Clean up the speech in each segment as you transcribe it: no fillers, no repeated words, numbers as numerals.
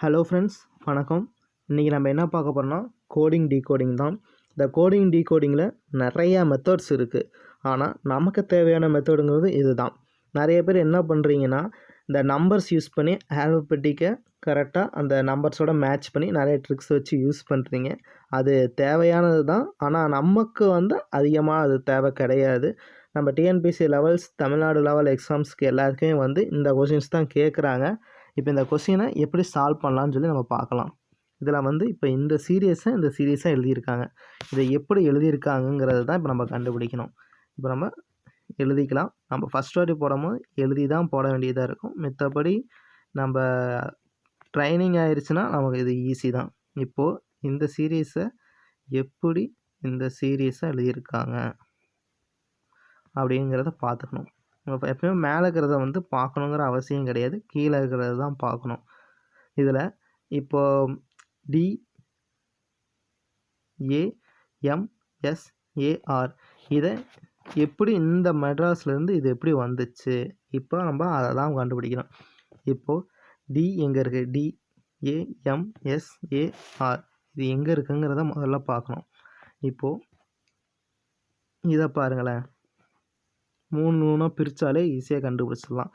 Hello friends, வணக்கம். இன்றைக்கி நம்ம என்ன பார்க்க போகிறோம்னா கோடிங் டீகோடிங் தான். இந்த கோடிங் டீகோடிங்கில் நிறையா மெத்தட்ஸ் இருக்குது. ஆனால் நமக்கு தேவையான மெத்தடுங்கிறது இது தான். நிறைய பேர் என்ன பண்ணுறீங்கன்னா, இந்த நம்பர்ஸ் யூஸ் பண்ணி ஆல்ஃபபெட்டிக்கை கரெக்டாக அந்த நம்பர்ஸோட மேட்ச் பண்ணி நிறைய ட்ரிக்ஸ் வச்சு யூஸ் பண்ணுறீங்க. அது தேவையானது தான். ஆனால் நமக்கு அதிகமாக அது தேவை கிடையாது. நம்ம டிஎன்பிஎஸ்சி லெவல்ஸ், தமிழ்நாடு லெவல் எக்ஸாம்ஸ்க்கு எல்லாத்துக்குமே இந்த கொஷின்ஸ் தான் கேட்குறாங்க. இப்போ இந்த கொஸ்டினை எப்படி சால்வ் பண்ணலான்னு சொல்லி நம்ம பார்க்கலாம். இதில் இப்போ இந்த சீரியஸாக எழுதியிருக்காங்க. இதை எப்படி எழுதியிருக்காங்கங்கிறது தான் இப்போ நம்ம கண்டுபிடிக்கணும். இப்போ நம்ம எழுதிக்கலாம். நம்ம ஃபஸ்ட் வாட்டி போடும்போது எழுதி தான் போட வேண்டியதாக இருக்கும். மற்றபடி நம்ம ட்ரைனிங் ஆயிடுச்சுன்னா நமக்கு இது ஈஸி தான். இப்போது இந்த சீரியஸை எப்படி எழுதியிருக்காங்க அப்படிங்கிறத பார்த்துக்கணும். நம்ம எப்போயும் மேலே இருக்கிறத பார்க்கணுங்கிற அவசியம் கிடையாது. கீழே இருக்கிறது தான் பார்க்கணும். இதில் இப்போது DAMSAR இதை எப்படி இந்த மெட்ராஸ்லேருந்து இது எப்படி வந்துச்சு, இப்போ நம்ம அதை தான் கண்டுபிடிக்கணும். இப்போது டி எங்கே இருக்குது, DAMSAR இது எங்கே இருக்குங்கிறத முதல்ல பார்க்கணும். இப்போது இதை பாருங்களேன், 3 பிரித்தாலே ஈஸியாக கண்டுபிடிச்சிடலாம்.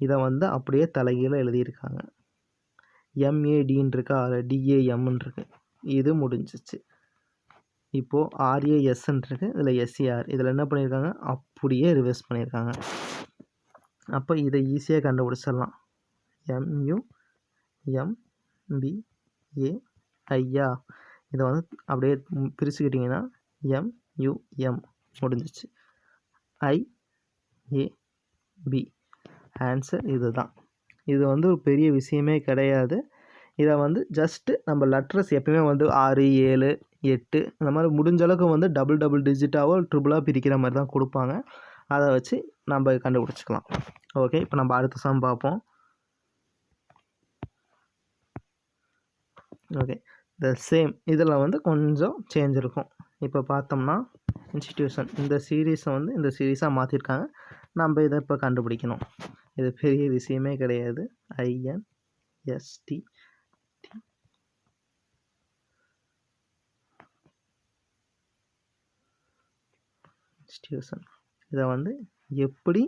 இதை அப்படியே தலைகீழ எழுதியிருக்காங்க. MADன்னு இருக்கா, அதில் DAMன்னு இருக்குது. இது முடிஞ்சிச்சு. இப்போது RASன்னு இருக்குது, இதில் SAR. இதில் என்ன பண்ணியிருக்காங்க, அப்படியே ரிவர்ஸ் பண்ணியிருக்காங்க. அப்போ இதை ஈஸியாக கண்டுபிடிச்சிடலாம். MUMBAIயா, இதை அப்படியே பிரிச்சுக்கிட்டிங்கன்னா MUM முடிஞ்சிச்சு. IAB ஆன்சர் இது தான். இது ஒரு பெரிய விஷயமே கிடையாது. இதை ஜஸ்ட்டு நம்ம லெட்டர்ஸ் எப்பயுமே 6, 7, 8 இந்த மாதிரி முடிஞ்ச அளவுக்கு டபுள் டிஜிட்டாவோ ட்ரிபிளாக பிரிக்கிற மாதிரி தான் கொடுப்பாங்க. அதை வச்சு நம்ம கண்டுபிடிச்சிக்கலாம். ஓகே, இப்போ நம்ம அடுத்த சம் பார்ப்போம். ஓகே, த சேம் இதில் கொஞ்சம் சேஞ்ச் இருக்கும். இப்போ பார்த்தோம்னா இன்ஸ்டிடியூஷன் இந்த சீரீஸை இந்த சீரீஸாக மாற்றிருக்காங்க. நம்ம இதை இப்போ கண்டுபிடிக்கணும். இது பெரிய விஷயமே கிடையாது. INST இன்ஸ்டிடியூஷன் இதை எப்படி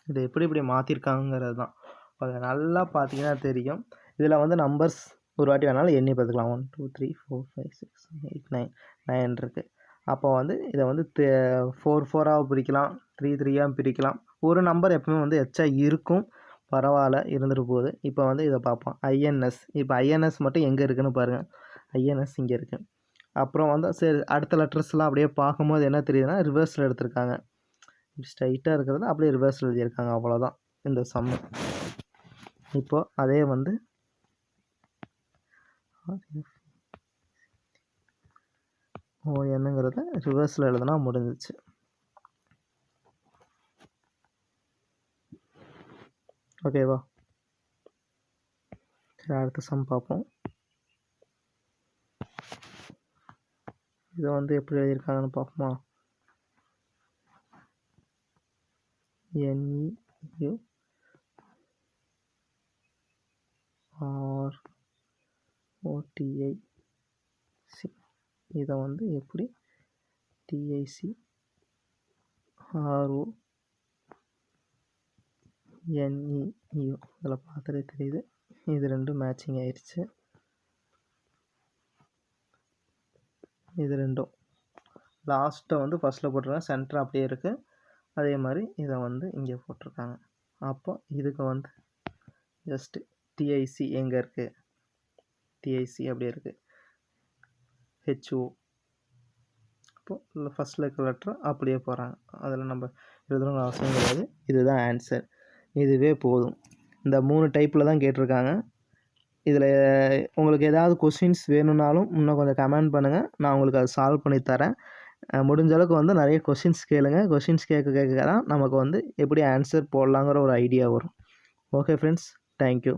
இதை எப்படி மாற்றிருக்காங்கிறது தான். அதை நல்லா பார்த்தீங்கன்னா தெரியும். இதில் நம்பர்ஸ் ஒரு வாட்டி வேணாலும் எண்ணி பார்த்துக்கலாம். 1 2 3 4 5 6 7 8 9 இருக்குது. அப்போ இதை 4 4ஆக பிரிக்கலாம், 3 3ஆக பிரிக்கலாம். ஒரு நம்பர் எப்பவுமே எச்சா இருக்கும், பரவாயில்ல, இருந்துட்டு போகுது. இப்போ இதை பார்ப்போம். INS. இப்போ INS மட்டும் எங்கே இருக்குதுன்னு பாருங்கள். INS இங்கே இருக்குது. அப்புறம் சரி, அடுத்த லெட்டர்ஸ்லாம் அப்படியே பார்க்கும்போது என்ன தெரியுதுன்னா, ரிவர்ஸில் எடுத்திருக்காங்க. ஸ்ட்ரைட்டாக இருக்கிறது அப்படியே ரிவர்ஸில் எழுதியிருக்காங்க. அவ்வளோதான் இந்த சம்மு. இப்போது அதே என்னங்கிறத ரிவர்ஸில் எழுதுனா முடிஞ்சிச்சு. ஓகேவா? சரி, அடுத்த சம் பார்ப்போம். இதை எப்படி எழுதியிருக்காங்கன்னு பார்ப்போமா? NEUROTIC இதை எப்படி TICRONEU இதில் பார்த்தாலே தெரியுது. இது ரெண்டும் மேட்சிங் ஆயிடுச்சு. இது ரெண்டும் லாஸ்ட்டை ஃபஸ்ட்டில் போட்டிருக்காங்க, சென்டர் அப்படியே இருக்குது. அதே மாதிரி இதை இங்கே போட்டிருக்காங்க. அப்போ இதுக்கு ஜஸ்ட்டு TIC எங்கே இருக்குது, TIC அப்படியே இருக்குது. HO இப்போது ஃபஸ்ட்டில் இருக்கிற லெட்டர் அப்படியே போகிறாங்க. அதில் நம்ம எழுதணும்னு அவசியம் கிடையாது. இதுதான் ஆன்சர். இதுவே போதும். இந்த 3 டைப்பில் தான் கேட்டிருக்காங்க. இதில் உங்களுக்கு ஏதாவது கொஸ்டின்ஸ் வேணும்னாலும் இன்னும் கொஞ்சம் கமெண்ட் பண்ணுங்கள். நான் உங்களுக்கு அதை சால்வ் பண்ணி தரேன். முடிஞ்ச அளவுக்கு நிறைய கொஸ்டின்ஸ் கேளுங்க. கொஸ்டின்ஸ் கேட்க தான் நமக்கு எப்படி ஆன்சர் போடலாங்கிற ஒரு ஐடியா வரும். Okay friends, thank you.